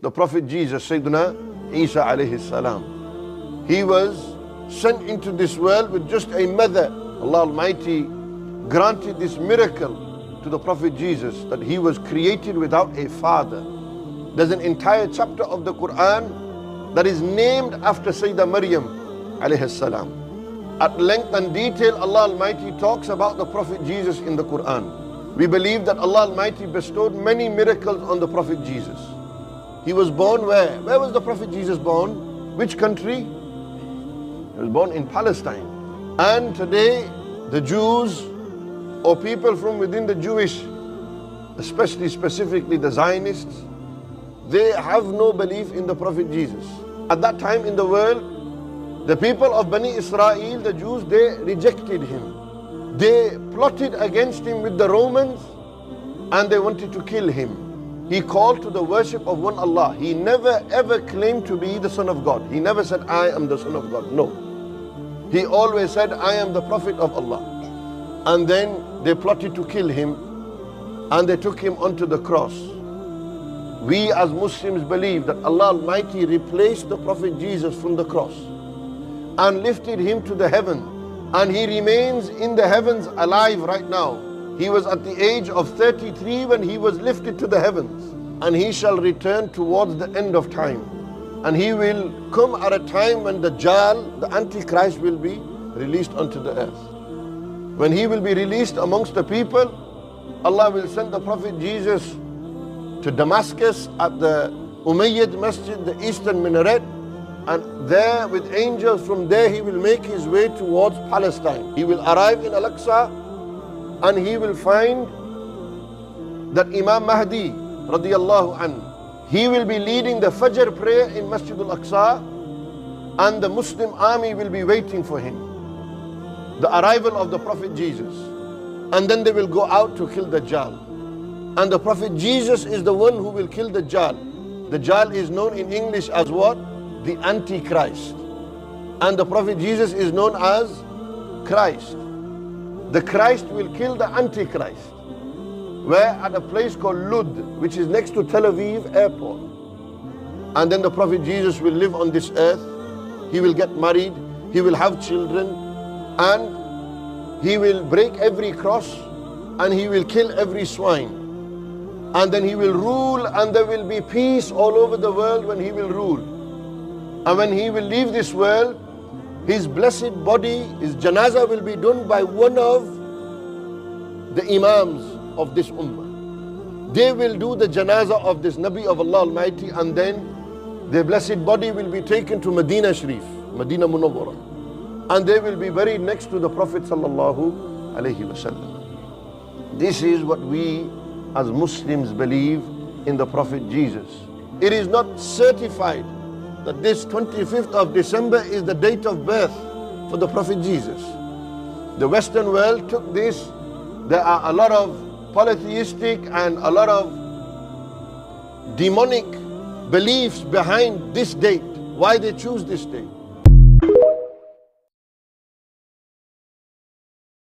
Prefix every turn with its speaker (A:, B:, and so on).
A: The Prophet Jesus, Sayyidina Isa alayhi salam, he was sent into this world with just a mother. Allah Almighty granted this miracle to the Prophet Jesus, that he was created without a father. There's an entire chapter of the Quran that is named after Sayyidah Maryam alayhi salam. At length and detail, Allah Almighty talks about the Prophet Jesus in the Quran. We believe that Allah Almighty bestowed many miracles on the Prophet Jesus. He was born where? Where was the Prophet Jesus born? Which country? He was born in Palestine. And today, the Jews or people from within the Jewish, especially specifically the Zionists, they have no belief in the Prophet Jesus. At that time in the world, the people of Bani Israel, the Jews, they rejected him. They plotted against him with the Romans and they wanted to kill him. He called to the worship of one Allah. He never ever claimed to be the Son of God. He never said, I am the Son of God. No. He always said, I am the Prophet of Allah. And then they plotted to kill him and they took him onto the cross. We as Muslims believe that Allah Almighty replaced the Prophet Jesus from the cross and lifted him to the heaven, and he remains in the heavens alive right now. He was at the age of 33 when he was lifted to the heavens, and he shall return towards the end of time, and he will come at a time when the Dajjal, the Antichrist, will be released onto the earth. When he will be released amongst the people, Allah will send the Prophet Jesus to Damascus at the Umayyad Masjid, the eastern minaret, and there with angels, from there he will make his way towards Palestine. He will arrive in Al-Aqsa and he will find that Imam Mahdi radiyallahu anhu, he will be leading the Fajr prayer in Masjid Al-Aqsa, and the Muslim army will be waiting for him, the arrival of the Prophet Jesus. And then they will go out to kill the Dajjal. And the Prophet Jesus is the one who will kill the Dajjal. The Dajjal is known in English as what? The Antichrist. And the Prophet Jesus is known as Christ. The Christ will kill the Antichrist. Where? At a place called Lud, which is next to Tel Aviv airport. And then the Prophet Jesus will live on this earth. He will get married. He will have children. And he will break every cross. And he will kill every swine. And then he will rule, and there will be peace all over the world when he will rule. And when he will leave this world, his blessed body, his janazah, will be done by one of the imams of this ummah. They will do the janazah of this Nabi of Allah Almighty, and then their blessed body will be taken to Medina Sharif, Medina Munawwara, and they will be buried next to the Prophet sallallahu alaihi wasallam. This is what we as Muslims believe in the Prophet Jesus. It is not certified that this 25th of December is the date of birth for the Prophet Jesus. The Western world took this. There are a lot of polytheistic and a lot of demonic beliefs behind this date. Why they choose this date?